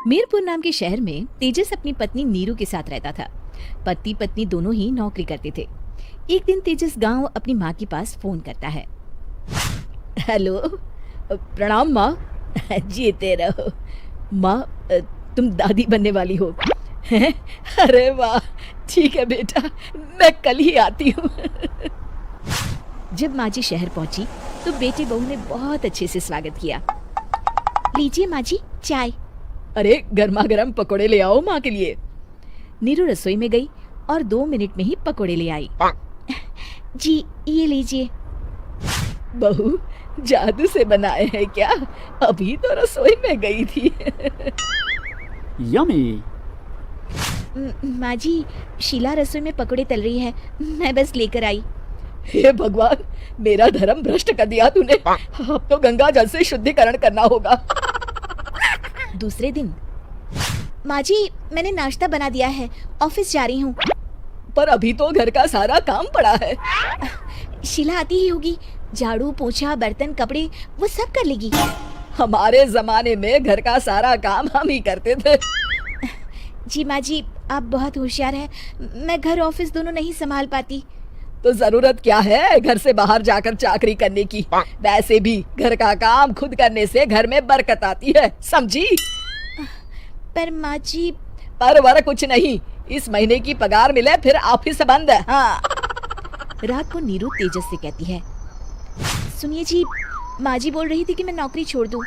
मीरपुर नाम के शहर में तेजस अपनी पत्नी नीरू के साथ रहता था। पति पत्नी दोनों ही नौकरी करते थे। एक दिन तेजस गांव अपनी माँ के पास फोन करता है। हेलो, प्रणाम माँ। जीते रहो माँ, तुम दादी बनने वाली हो। अरे वाह, ठीक है बेटा, मैं कल ही आती हूँ। जब माँ जी शहर पहुंची तो बेटे बहू ने बहुत अच्छे से स्वागत किया। लीजिए माँ जी चाय। अरे गर्मा गर्म पकोड़े ले आओ माँ के लिए। नीरू रसोई में गई और 2 मिनट में ही पकोड़े ले आई। जी ये लीजिए। बहू जादू से बनाए हैं क्या? अभी तो रसोई में गई थी। यम्मी। माँ जी, शीला रसोई में पकोड़े तल रही है, मैं बस लेकर आई। हे भगवान, मेरा धर्म भ्रष्ट कर दिया तूने। अब तो गंगा जल से शुद्धिकरण करना होगा। दूसरे दिन, माँ जी मैंने नाश्ता बना दिया है, ऑफिस जा रही हूँ। पर अभी तो घर का सारा काम पड़ा है। शीला आती ही होगी, झाड़ू पोछा बर्तन कपड़े वो सब कर लेगी। हमारे जमाने में घर का सारा काम हम ही करते थे। जी माँ जी, आप बहुत होशियार हैं, मैं घर ऑफिस दोनों नहीं संभाल पाती। तो जरूरत क्या है घर से बाहर जाकर चाकरी करने की? वैसे भी घर का काम खुद करने से घर में बरकत आती है, समझी? पर माँ जी। पर वर कुछ नहीं, इस महीने की पगार मिले फिर ऑफिस बंद है। हाँ। रात को नीरू तेजस से कहती है, सुनिए जी, माँ जी बोल रही थी कि मैं नौकरी छोड़ दूं।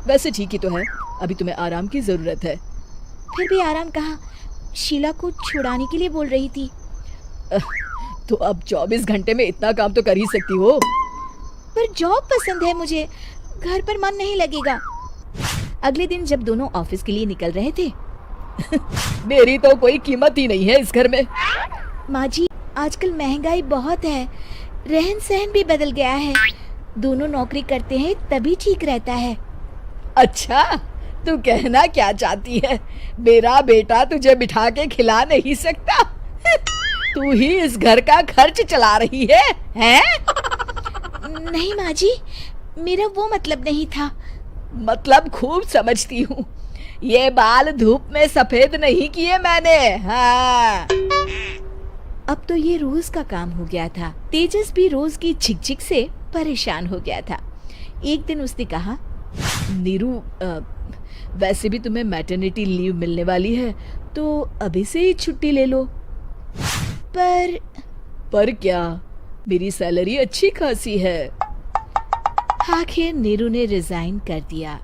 वैसे ठीक ही तो है, अभी तुम्हें आराम की जरूरत है। फिर भी आराम कहाँ, शीला को छुड़ाने के लिए बोल रही थी। तो अब 24 घंटे में इतना काम तो कर ही सकती हो। पर जॉब पसंद है मुझे, घर पर मन नहीं लगेगा। अगले दिन जब दोनों ऑफिस के लिए निकल रहे थे, मेरी तो कोई कीमत ही नहीं है इस घर में। माँ जी आजकल महंगाई बहुत है, रहन सहन भी बदल गया है, दोनों नौकरी करते हैं तभी ठीक रहता है। अच्छा, तू कहना क्या चाहती है? मेरा बेटा तुझे बिठा के खिला नहीं सकता? तू ही इस घर का खर्च चला रही है, हैं? नहीं माँ जी, मेरा वो मतलब नहीं था। मतलब खूब समझती हूँ, ये बाल धूप में सफेद नहीं किए मैंने। हाँ। अब तो ये रोज का काम हो गया था। तेजस भी रोज की झिकझिक से परेशान हो गया था। एक दिन उसने कहा, नीरू, वैसे भी तुम्हें मैटरनिटी लीव मिलने वाली है, तो अभी से ही छुट्टी ले लो। पर क्या, मेरी सैलरी अच्छी खासी है। आखिर नीरू ने रिजाइन कर दिया।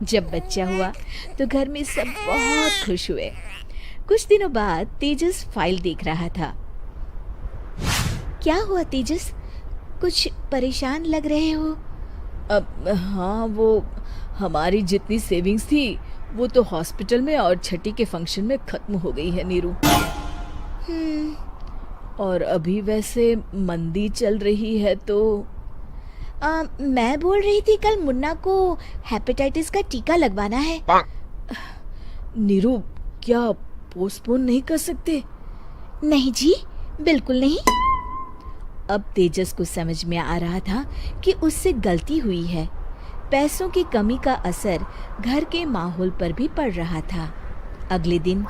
जब बच्चा हुआ तो घर में सब बहुत खुश हुए। कुछ दिनों बाद तेजस फाइल देख रहा था। क्या हुआ तेजस, कुछ परेशान लग रहे हो? हाँ, वो हमारी जितनी सेविंग्स थी वो तो हॉस्पिटल में और छठी के फंक्शन में खत्म हो गई है नीरू। और अभी वैसे मंदी चल रही है तो मैं बोल रही थी कल मुन्ना को हेपेटाइटिस का टीका लगवाना है। नीरू, क्या पोस्टपोन नहीं कर सकते? नहीं जी, बिल्कुल नहीं। अब तेजस को समझ में आ रहा था कि उससे गलती हुई है। पैसों की कमी का असर घर के माहौल पर भी पड़ रहा था। अगले दिन,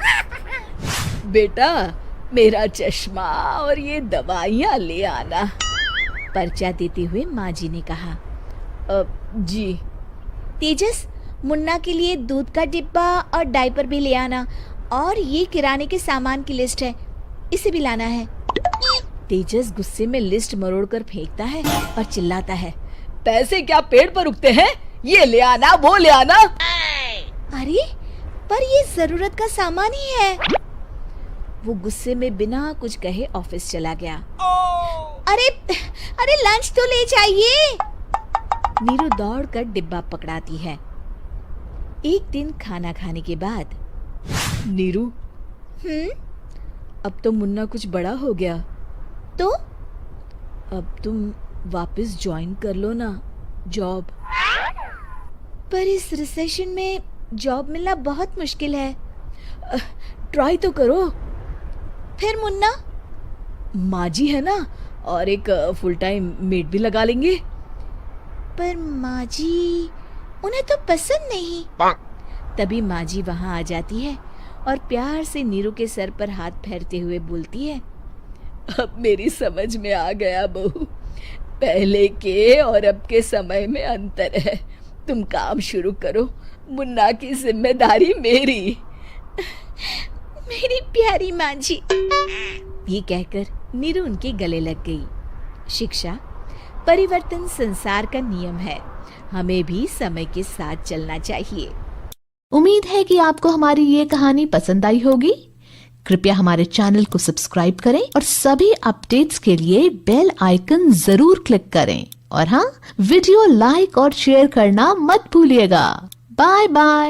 बेटा मेरा चश्मा और ये दवाइयाँ ले आना, पर्चा देते हुए माँ जी ने कहा। जी। तेजस, मुन्ना के लिए दूध का डिब्बा और डायपर भी ले आना, और ये किराने के सामान की लिस्ट है, इसे भी लाना है। तेजस गुस्से में लिस्ट मरोड़कर फेंकता है और चिल्लाता है, पैसे क्या पेड़ पर उगते हैं? ये ले आना, वो ले आना। अरे पर ये जरूरत का सामान ही है। वो गुस्से में बिना कुछ कहे ऑफिस चला गया। अरे लंच तो ले जाइए। नीरू दौड़कर डिब्बा पकड़ाती है। एक दिन खाना खाने के बाद, नीरू, अब तो मुन्ना कुछ बड़ा हो गया, तो अब तुम वापस ज्वाइन कर लो ना जॉब। पर इस रिसेशन में जॉब मिलना बहुत मुश्किल है। ट्राई तो करो। फिर मुन्ना? माँ जी है ना, और एक फुल टाइम मेड भी लगा लेंगे। पर माँ जी, उन्हें तो पसंद नहीं। तभी माँ जी वहाँ आ जाती है और प्यार से नीरू के सर पर हाथ फेरते हुए बोलती है, अब मेरी समझ में आ गया बहू, पहले के और अब के समय में अंतर है। तुम काम शुरू करो, मुन्ना की जिम्मेदारी मेरी। मेरी प्यारी माँ जी। ये कहकर नीरू उनके गले लग गई। शिक्षा, परिवर्तन संसार का नियम है, हमें भी समय के साथ चलना चाहिए। उम्मीद है कि आपको हमारी ये कहानी पसंद आई होगी। कृपया हमारे चैनल को सब्सक्राइब करें और सभी अपडेट्स के लिए बेल आइकन जरूर क्लिक करें। और हाँ, वीडियो लाइक और शेयर करना मत भूलिएगा। Bye bye.